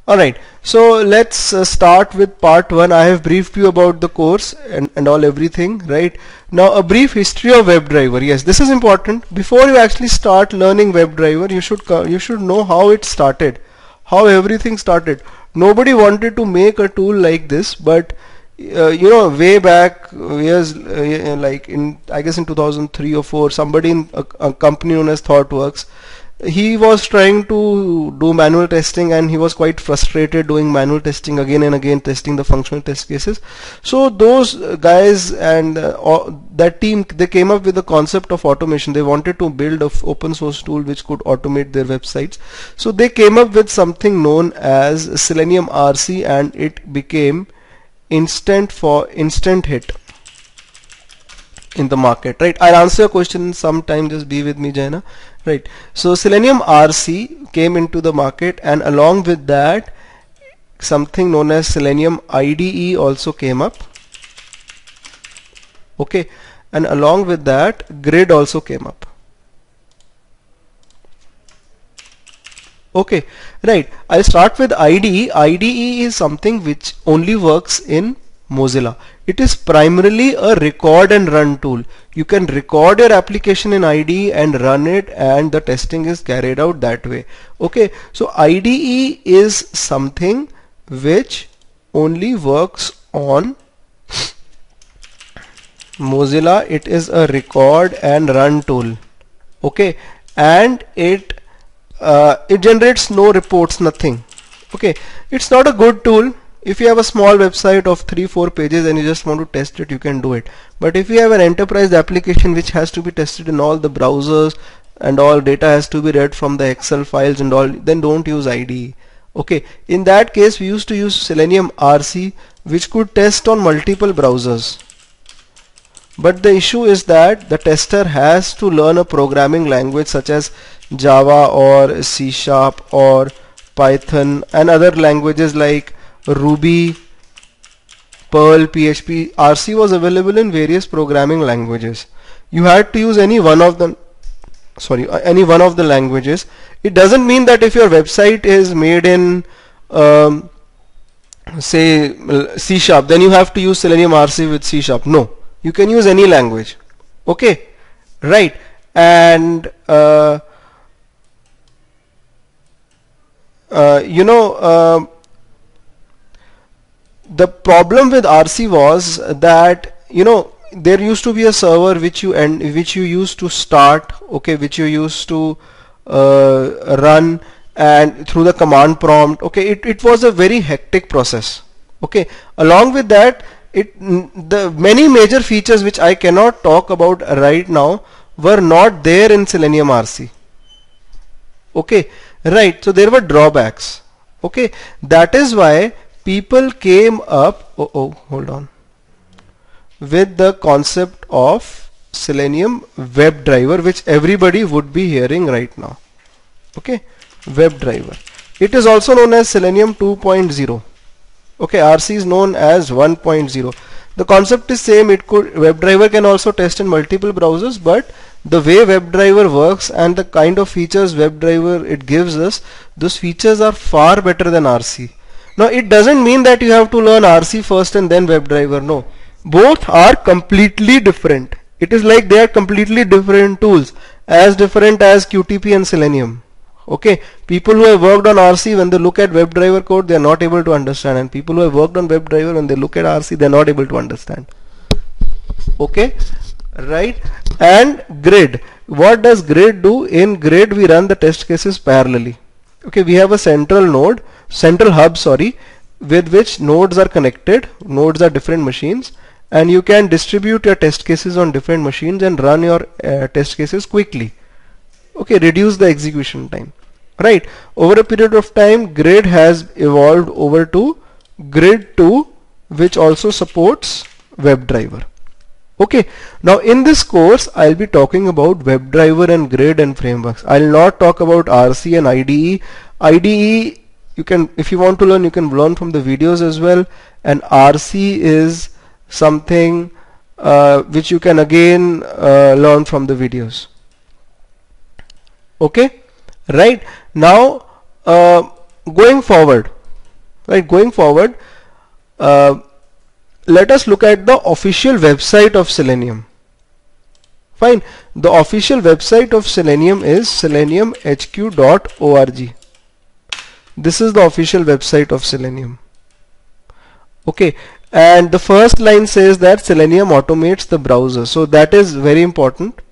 Alright, so let's start with part 1. I have briefed you about the course and all everything, right? Now a brief history of WebDriver. Yes, this is important. Before you actually start learning WebDriver, you should know how it started, how everything started. Nobody wanted to make a tool like this, but you know, way back years, like in, I guess in 2003 or 4, somebody in a company known as ThoughtWorks, he was trying to do manual testing and he was quite frustrated doing manual testing again and again, testing the functional test cases. So those guys and that team, they came up with the concept of automation. They wanted to build an open source tool which could automate their websites. So they came up with something known as Selenium RC, and it became instant hit in the market, right? I'll answer your question sometime, just be with me, Jaina, right? So Selenium RC came into the market, and along with that something known as Selenium IDE also came up, okay, and along with that GRID also came up, okay, right? I'll start with IDE. IDE is something which only works in Mozilla. It is primarily a record and run tool. You can record your application in IDE and run it, and the testing is carried out that way. Okay, so IDE is something which only works on Mozilla. It is a record and run tool, okay, and it generates no reports, nothing. Okay, it's not a good tool. If you have a small website of 3-4 pages and you just want to test it, you can do it. But if you have an enterprise application which has to be tested in all the browsers and all data has to be read from the Excel files and all, then don't use IDE. Okay, in that case we used to use Selenium RC, which could test on multiple browsers. But the issue is that the tester has to learn a programming language such as Java or C# or Python and other languages like Ruby, Perl, PHP. RC was available in various programming languages. You had to use any one of the languages. It doesn't mean that if your website is made in say C#, then you have to use Selenium RC with C#. No, you can use any language. Okay, right? And the problem with RC was that, you know, there used to be a server which you used to start, okay, which you used to run and through the command prompt. Okay, it was a very hectic process. Okay, along with that, the many major features which I cannot talk about right now were not there in Selenium RC. Okay, right? So there were drawbacks. Okay, that is why people came up hold on, with the concept of Selenium WebDriver, which everybody would be hearing right now. Okay, WebDriver. It is also known as Selenium 2.0. okay, RC is known as 1.0. The concept is same. WebDriver can also test in multiple browsers, but the way WebDriver works and the kind of features WebDriver it gives us, those features are far better than RC. Now it doesn't mean that you have to learn RC first and then WebDriver. No, both are completely different. It is like they are completely different tools, as different as QTP and Selenium. Okay, people who have worked on RC, when they look at WebDriver code, they are not able to understand, and people who have worked on WebDriver, when they look at RC, they are not able to understand. Okay, right? And GRID. What does GRID do? In GRID we run the test cases parallelly. Okay, we have a central hub, with which nodes are connected. Nodes are different machines, and you can distribute your test cases on different machines and run your test cases quickly. Okay, reduce the execution time. Right? Over a period of time, GRID has evolved over to GRID 2, which also supports WebDriver. Okay, now in this course I'll be talking about WebDriver and GRID and frameworks. I'll not talk about RC and IDE. IDE, you can, if you want to learn, you can learn from the videos as well, and RC is something which you can again learn from the videos. Okay, right? Now going forward, Right, going forward, let us look at the official website of Selenium. Fine, the official website of Selenium is seleniumhq.org. This is the official website of Selenium. Okay, and the first line says that Selenium automates the browser, so that is very important.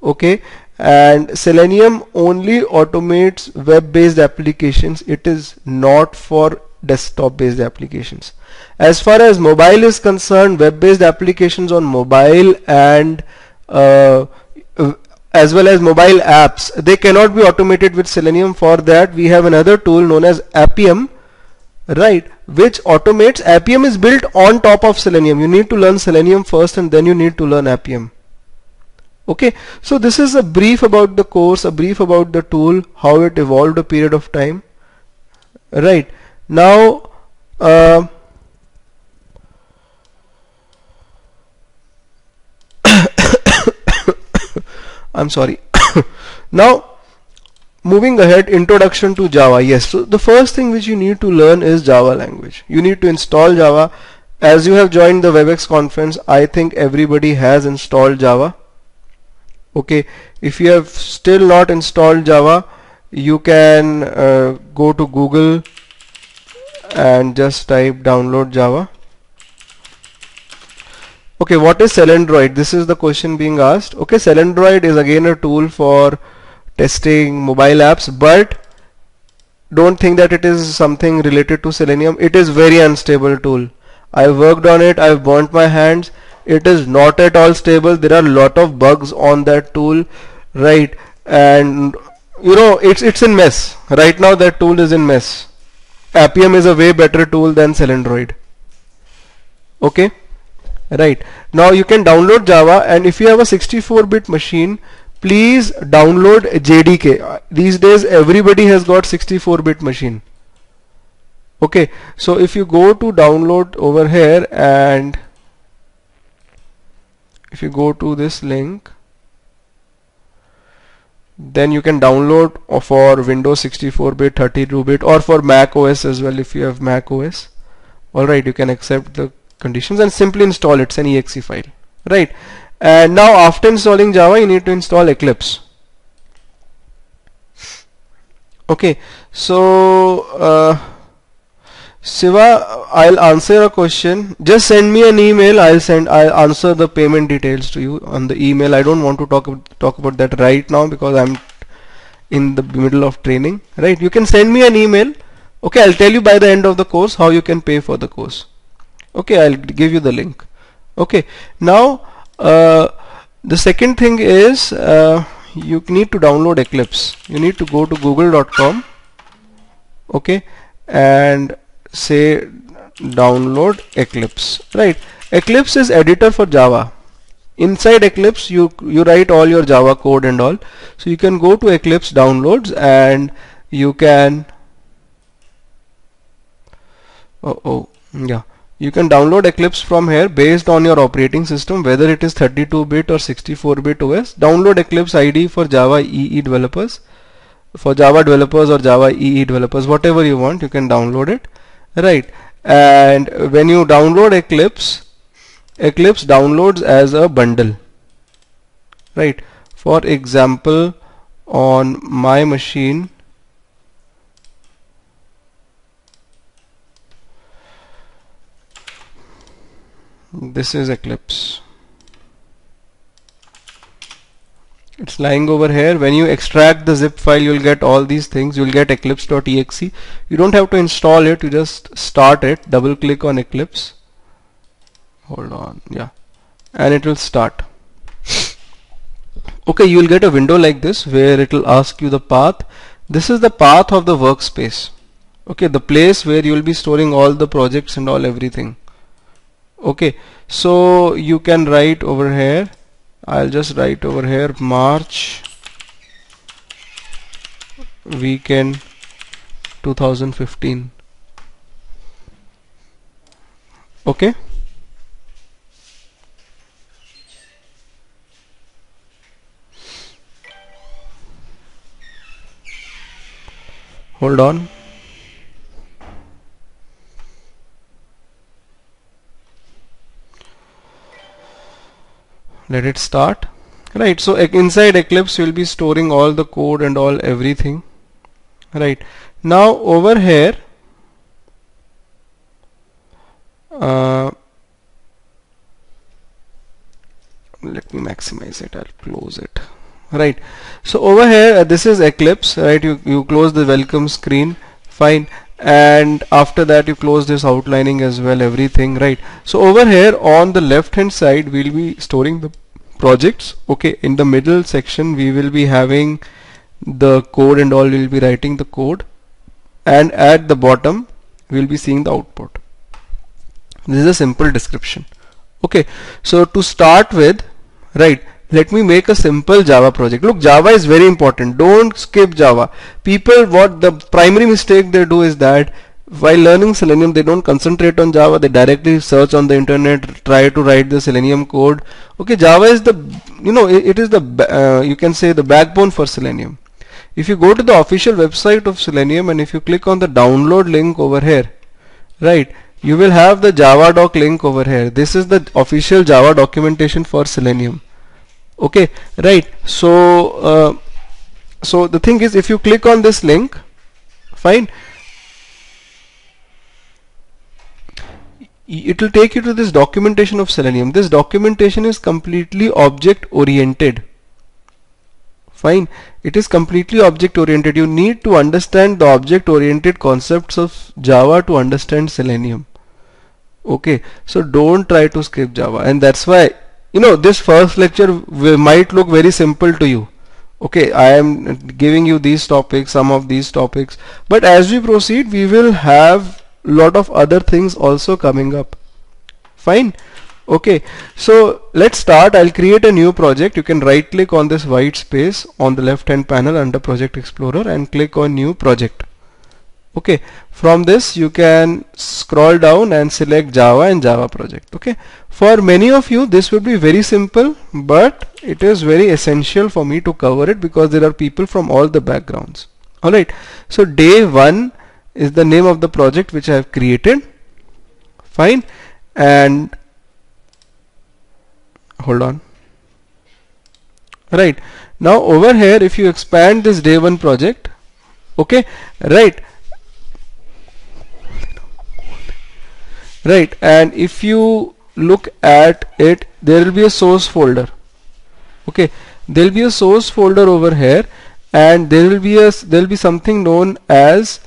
Okay, and Selenium only automates web-based applications. It is not for desktop-based applications. As far as mobile is concerned, web-based applications on mobile and as well as mobile apps, they cannot be automated with Selenium. For that we have another tool known as Appium, right, which automates. Appium is built on top of Selenium. You need to learn Selenium first and then you need to learn Appium. Okay, so this is a brief about the course, a brief about the tool, how it evolved a period of time. Right, now I'm sorry. Now moving ahead, introduction to Java. Yes, so the first thing which you need to learn is Java language. You need to install Java. As you have joined the WebEx conference, I think everybody has installed Java. Okay, if you have still not installed Java, you can go to Google and just type download Java. Okay, what is Selendroid? This is the question being asked. Okay, Selendroid is again a tool for testing mobile apps, but don't think that it is something related to Selenium. It is very unstable tool. I worked on it, I've burnt my hands. It is not at all stable. There are a lot of bugs on that tool, right? And you know, it's in mess right now. That tool is in mess. Appium is a way better tool than Selendroid. Okay, right, now you can download Java, and if you have a 64-bit machine, please download JDK. These days everybody has got 64-bit machine. Okay, so if you go to download over here, and if you go to this link, then you can download for Windows 64-bit, 32-bit, or for Mac OS as well. If you have Mac OS, alright, you can accept the conditions and simply install it. It's an exe file, right? And now after installing Java, you need to install Eclipse. Okay, so Siva, I'll answer a question. Just send me an email. I'll answer the payment details to you on the email. I don't want to talk about that right now because I'm in the middle of training, right? You can send me an email. Okay, I'll tell you by the end of the course how you can pay for the course. Okay, I'll give you the link. Okay, now the second thing is you need to download Eclipse. You need to go to google.com, okay, and say download Eclipse, right? Eclipse is editor for Java. Inside Eclipse you write all your Java code and all. So you can go to Eclipse downloads and you can you can download Eclipse from here based on your operating system, whether it is 32-bit or 64-bit OS. Download Eclipse IDE for Java EE developers, for Java developers or Java EE developers, whatever you want, you can download it, right? And when you download Eclipse, Eclipse downloads as a bundle, right? For example, on my machine, this is Eclipse. It's lying over here. When you extract the zip file, you'll get all these things. You'll get eclipse.exe. You don't have to install it, you just start it. Double click on Eclipse. Hold on, yeah, and it will start. Okay, you will get a window like this where it will ask you the path. This is the path of the workspace. Okay, the place where you will be storing all the projects and all everything. Okay, so you can write over here. I'll just write over here March weekend 2015. Okay, hold on. let it start. Right, so inside Eclipse we'll be storing all the code and all everything. Right, now over here let me maximize it, I'll close it. Right, so over here this is Eclipse. Right, you close the welcome screen, fine, and after that you close this outlining as well, everything. Right, so over here on the left hand side we'll be storing the projects. Okay, in the middle section we will be having the code and all, we'll be writing the code, and at the bottom we'll be seeing the output. This is a simple description. Okay, so to start with, right, let me make a simple Java project. Look, Java is very important. Don't skip Java. People, what the primary mistake they do is that while learning Selenium, they don't concentrate on Java. They directly search on the internet, try to write the Selenium code. Okay, Java is the, it is the, you can say the backbone for Selenium. If you go to the official website of Selenium and if you click on the download link over here, right, you will have the Java doc link over here. This is the official Java documentation for Selenium. Okay, right, so so the thing is, if you click on this link, fine, it will take you to this documentation of Selenium. This documentation is completely object oriented. Fine, it is completely object oriented. You need to understand the object oriented concepts of Java to understand Selenium. Okay, so don't try to skip Java, and that's why this first lecture might look very simple to you. Okay, I am giving you these topics, some of these topics, but as we proceed we will have lot of other things also coming up. Fine. Okay, so let's start. I'll create a new project. You can right click on this white space on the left hand panel under Project Explorer and click on new project. Okay, from this you can scroll down and select Java and Java project. Okay, for many of you this would be very simple, but it is very essential for me to cover it because there are people from all the backgrounds. Alright, so day 1 is the name of the project which I have created. Fine, and hold on. Right, now over here if you expand this day 1 project, okay, right, and if you look at it, there will be a source folder. Okay, there will be a source folder over here, and there will be something known as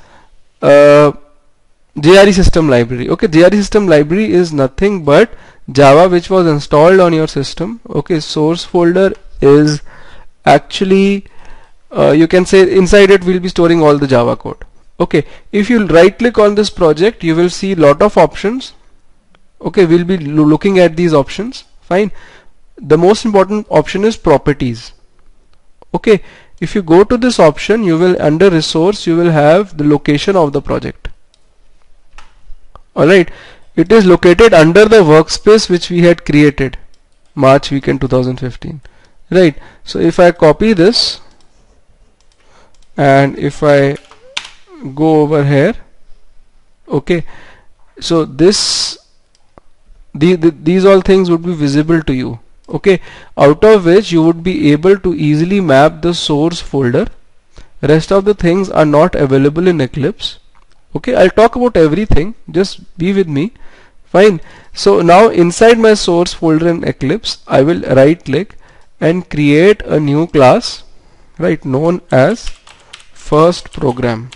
JRE system library. Okay, JRE system library is nothing but Java which was installed on your system. Okay, source folder is actually you can say inside it we'll be storing all the Java code. Okay, if you right click on this project you will see lot of options. Okay, we'll be looking at these options. Fine, the most important option is properties. Okay, if you go to this option, you will under resource you will have the location of the project. Alright, it is located under the workspace which we had created March weekend 2015. Right, so if I copy this and if I go over here, okay, so this these all things would be visible to you. Okay, out of which you would be able to easily map the source folder. Rest of the things are not available in Eclipse. Okay, I'll talk about everything, just be with me. Fine, so now inside my source folder in Eclipse I will right click and create a new class, right, known as first program.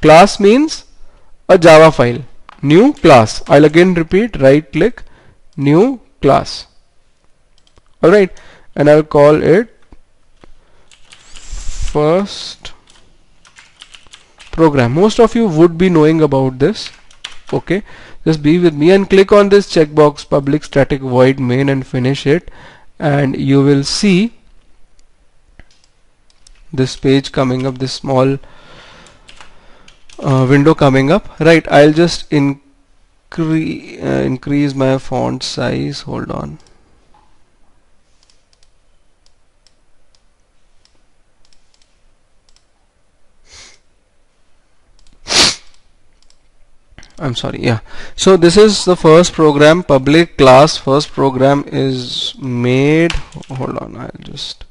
Class means a Java file. New class, I'll again repeat, right click, new class. Alright, and I'll call it first program. Most of you would be knowing about this. Okay, just be with me and click on this checkbox public static void main and finish it, and you will see this page coming up, this small window coming up. Right, I'll just increase my font size. Hold on. I'm sorry, yeah. So this is the first program, public class. First program is made. Hold on, I'll just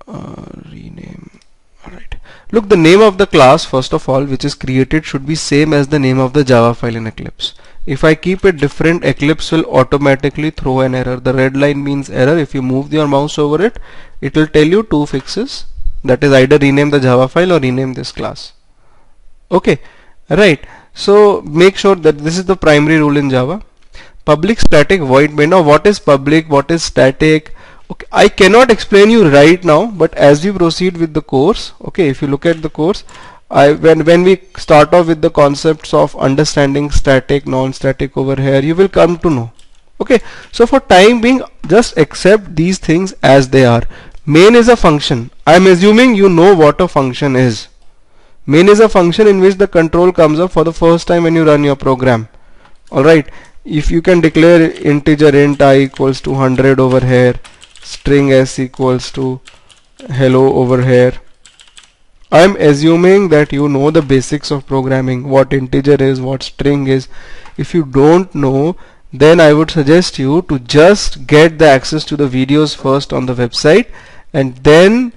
rename. Alright. Look, the name of the class, first of all, which is created, should be same as the name of the Java file in Eclipse. If I keep it different, Eclipse will automatically throw an error. The red line means error. If you move your mouse over it, it will tell you two fixes. That is, either rename the Java file or rename this class. Okay, right. So make sure that this is the primary rule in Java. Public static void main. Now what is public, what is static? Okay, I cannot explain you right now, but as we proceed with the course, okay, if you look at the course, when we start off with the concepts of understanding static, non-static over here, you will come to know. Okay, so for time being, just accept these things as they are. Main is a function. I am assuming you know what a function is. Main is a function in which the control comes up for the first time when you run your program. Alright, if you can declare integer int I equals to 100 over here, string s equals to hello over here. I am assuming that you know the basics of programming, what integer is, what string is. If you don't know, then I would suggest you to just get the access to the videos first on the website and then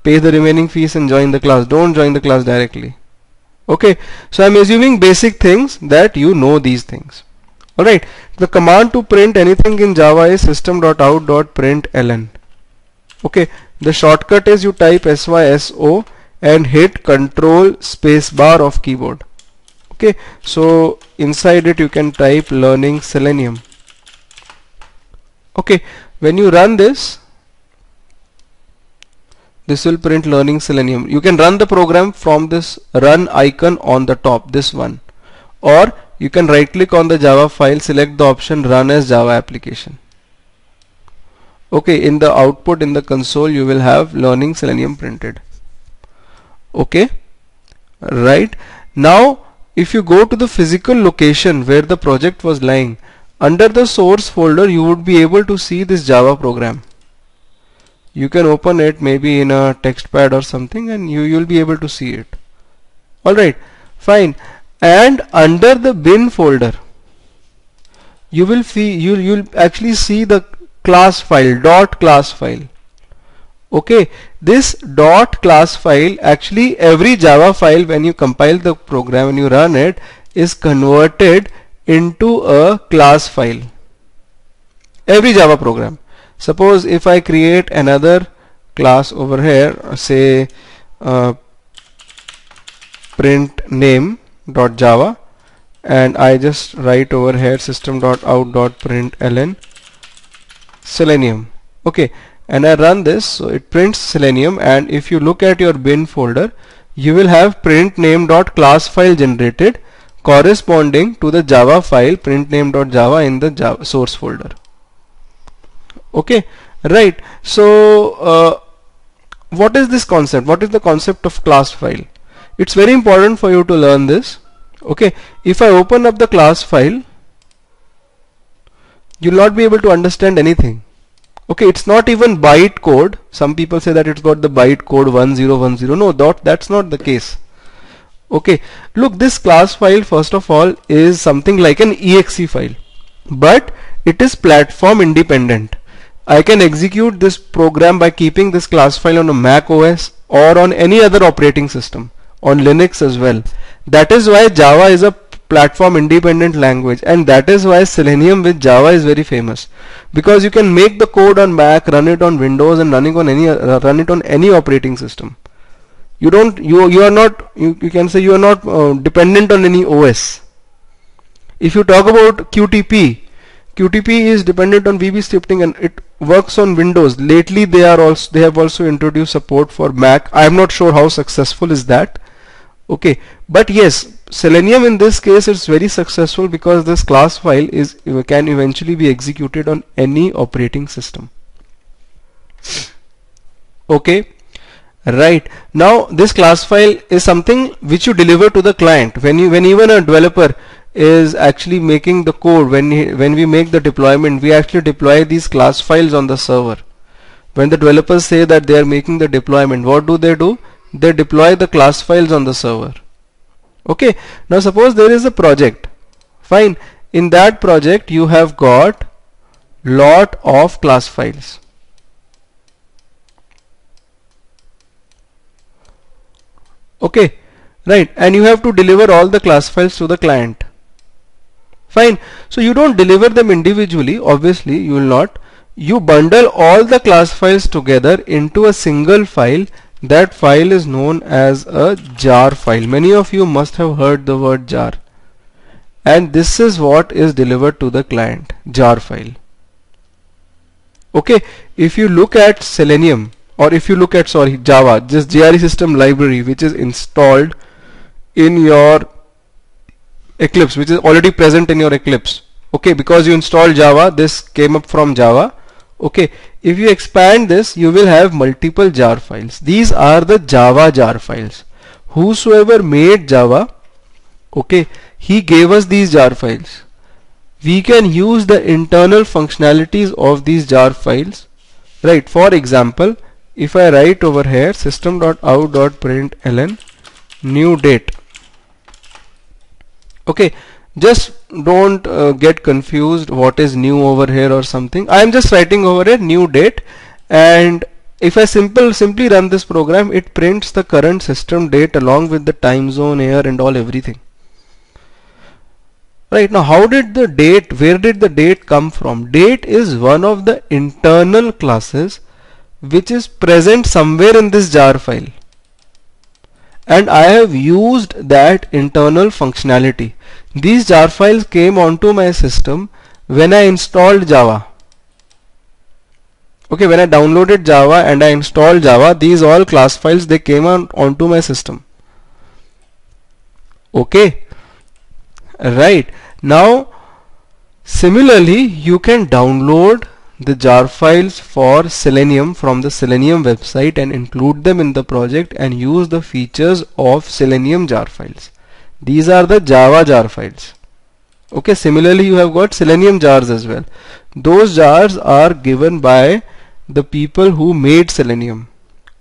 pay the remaining fees and join the class. Don't join the class directly. Okay, so I'm assuming basic things that you know these things. Alright, the command to print anything in Java is system.out.println. Okay, the shortcut is you type syso and hit control spacebar of keyboard. Okay, so inside it you can type learning Selenium. Okay, when you run this, this will print learning Selenium. You can run the program from this run icon on the top, this one, or you can right click on the Java file, select the option run as Java application. Okay, in the output in the console you will have learning Selenium printed. Okay, right. Now if you go to the physical location where the project was lying, under the source folder you would be able to see this Java program. You can open it maybe in a text pad or something and you'll be able to see it. Alright, fine. And under the bin folder you will see, you'll actually see the class file, dot class file. Okay, this dot class file, actually every Java file when you compile the program and you run it is converted into a class file. Every Java program. Suppose if I create another class over here, say print name.java, and I just write over here system.out.println Selenium. Okay, and I run this, so it prints Selenium, and if you look at your bin folder, you will have print name.class file generated corresponding to the Java file print name.java in the Java source folder. Okay, right. So what is this concept? What is the concept of class file? It's very important for you to learn this. Okay, if I open up the class file, you'll not be able to understand anything. Okay, it's not even byte code. Some people say that it's got the byte code 1010. No, that's not the case. Okay, look, this class file first of all is something like an exe file, but it is platform independent. I can execute this program by keeping this class file on a Mac OS or on any other operating system, on Linux as well. That is why Java is a platform independent language, and that is why Selenium with Java is very famous, because you can make the code on Mac, run it on Windows, and run it on any operating system. You can say you are not dependent on any OS. If you talk about QTP is dependent on VB scripting and it works on Windows. Lately they have also introduced support for Mac. I am not sure how successful is that. Okay, but yes, Selenium in this case is very successful because this class file can eventually be executed on any operating system. Okay, right. Now this class file is something which you deliver to the client. When even a developer is actually making the code, when we make the deployment, we actually deploy these class files on the server. When the developers say that they are making the deployment, what do? They deploy the class files on the server. Okay, now suppose there is a project. Fine. In that project you have got lot of class files. Okay, right, and you have to deliver all the class files to the client. Fine. So you don't deliver them individually, obviously you will not. You bundle all the class files together into a single file. That file is known as a jar file. Many of you must have heard the word jar. And this is what is delivered to the client, jar file. Okay, if you look at Selenium, or if you look at Java, this JRE system library which is installed in your Eclipse, which is already present in your Eclipse. Okay, because you installed Java, this came up from Java. Okay, if you expand this, you will have multiple jar files. These are the Java jar files. Whosoever made Java, okay, he gave us these jar files. We can use the internal functionalities of these jar files. Right, for example, if I write over here system.out.println new date. Okay, just don't get confused what is new over here or something. I am just writing over here new date, and if I simply run this program, it prints the current system date along with the time zone, year and all, everything. Right, now how did the date, where did the date come from? Date is one of the internal classes which is present somewhere in this jar file, and I have used that internal functionality. These jar files came onto my system when I installed Java. Okay, when I downloaded Java and I installed Java, these all class files, they came onto my system. Okay, right. Now similarly you can download the jar files for Selenium from the Selenium website and include them in the project and use the features of Selenium jar files. These are the Java jar files. Okay, similarly you have got Selenium jars as well. Those jars are given by the people who made Selenium.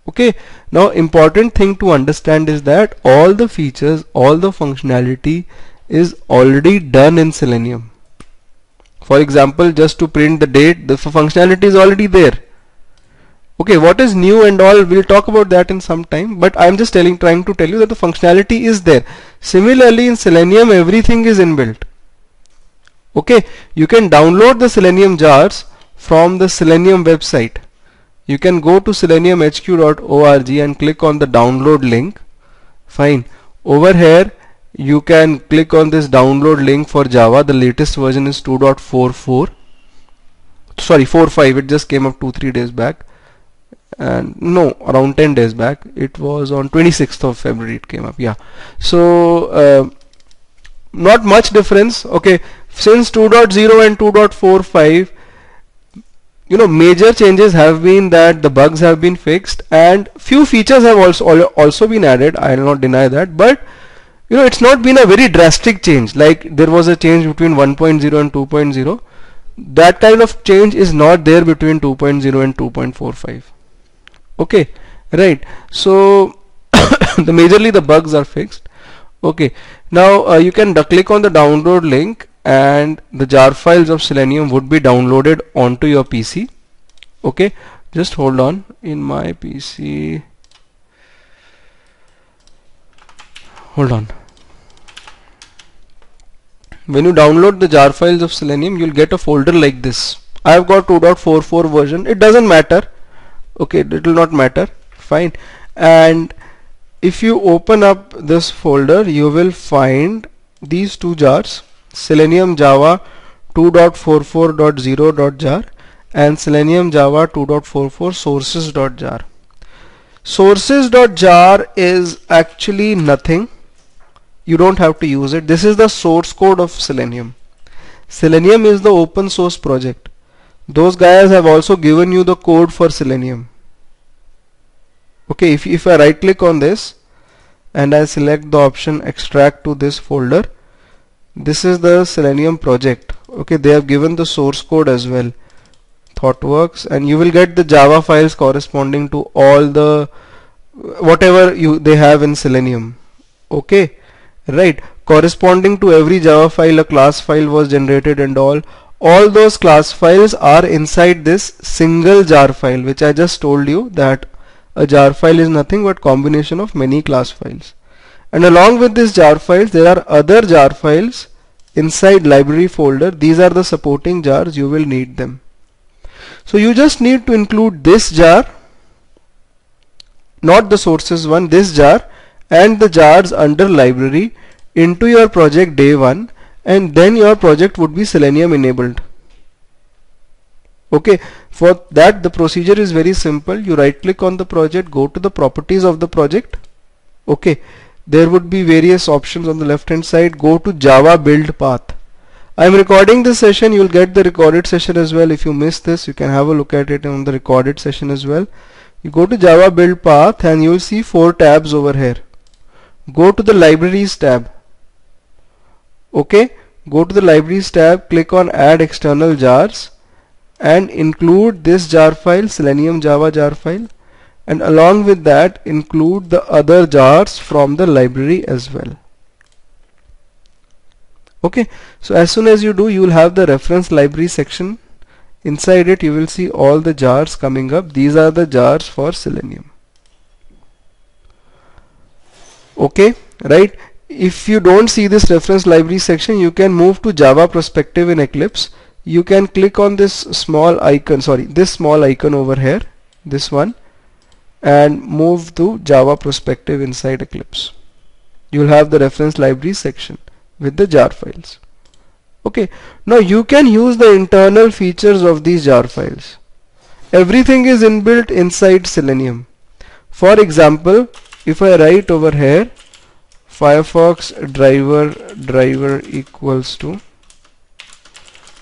Okay, now important thing to understand is that all the features, all the functionality is already done in Selenium. For example, just to print the date, the functionality is already there. Okay, what is new and all, we'll talk about that in some time, but I'm just trying to tell you that the functionality is there. Similarly in Selenium, everything is inbuilt. Okay, you can download the Selenium jars from the Selenium website. You can go to seleniumhq.org and click on the download link. Fine. Over here you can click on this download link for Java. The latest version is 2.44. Sorry, 4.5. It just came up 2-3 days back. And no, around 10 days back. It was on 26th of February it came up. Yeah. So not much difference. Okay, since 2.0 and 2.45, you know, major changes have been that the bugs have been fixed and few features have also been added. I will not deny that, but you know, it's not been a very drastic change. Like there was a change between 1.0 and 2.0. That kind of change is not there between 2.0 and 2.45. Okay, right. So majorly the bugs are fixed. Okay, now you can click on the download link and the jar files of Selenium would be downloaded onto your PC. Okay, just hold on. In my PC, hold on. When you download the jar files of Selenium, you'll get a folder like this. I have got 2.44 version. It doesn't matter. Okay, it will not matter. Fine. And if you open up this folder, you will find these two jars: Selenium Java 2.44.0.jar and Selenium Java 2.44 sources.jar. Sources.jar is actually nothing. You don't have to use it. This is the source code of Selenium. Selenium is the open source project. Those guys have also given you the code for Selenium. Okay, if I right click on this and I select the option extract to this folder, this is the Selenium project. Okay, they have given the source code as well, ThoughtWorks, and you will get the Java files corresponding to all the whatever they have in Selenium. Okay, right? Corresponding to every Java file a class file was generated, and all those class files are inside this single jar file, which I just told you that a jar file is nothing but combination of many class files. And along with this jar files, there are other jar files inside library folder. These are the supporting jars, you will need them. So you just need to include this jar, not the sources one, this jar and the jars under library into your project day one, and then your project would be Selenium enabled. Okay, for that the procedure is very simple. You right click on the project, go to the properties of the project. Okay, there would be various options on the left hand side. Go to Java build path. I am recording this session, you will get the recorded session as well. If you missed this, you can have a look at it on the recorded session as well. You go to Java build path and you will see 4 tabs over here. Go to the libraries tab. Okay, go to the libraries tab, click on add external jars and include this jar file, Selenium Java jar file, and along with that include the other jars from the library as well. Okay, so as soon as you do, you will have the reference library section. Inside it you will see all the jars coming up. These are the jars for Selenium. Okay, right? If you don't see this reference library section, you can move to Java perspective in Eclipse. You can click on this small icon, this small icon over here, this one, and move to Java perspective inside Eclipse. You will have the reference library section with the jar files. Okay, now you can use the internal features of these jar files. Everything is inbuilt inside Selenium. For example, if I write over here Firefox driver equals to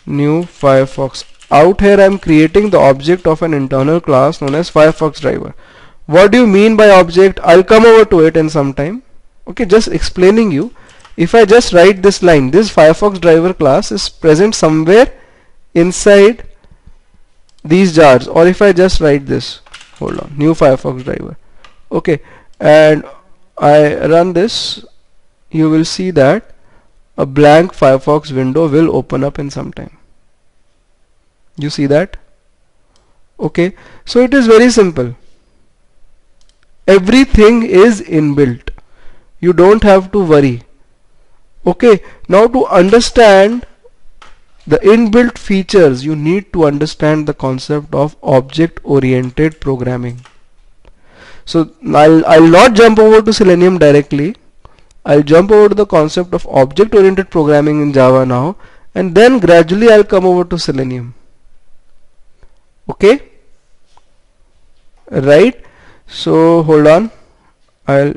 new Firefox, out here I am creating the object of an internal class known as Firefox driver. What do you mean by object? I'll come over to it in some time. Okay, just explaining you. If I just write this line, this Firefox driver class is present somewhere inside these jars, or if I just write this, hold on, new Firefox driver, okay, and I run this, you will see that a blank Firefox window will open up in some time. You see that? Okay, so it is very simple. Everything is inbuilt. You don't have to worry. Okay, now to understand the inbuilt features, you need to understand the concept of object-oriented programming. So I'll not jump over to Selenium directly. I'll jump over to the concept of object-oriented programming in Java now, and then gradually I'll come over to Selenium. Okay, right? So hold on, I'll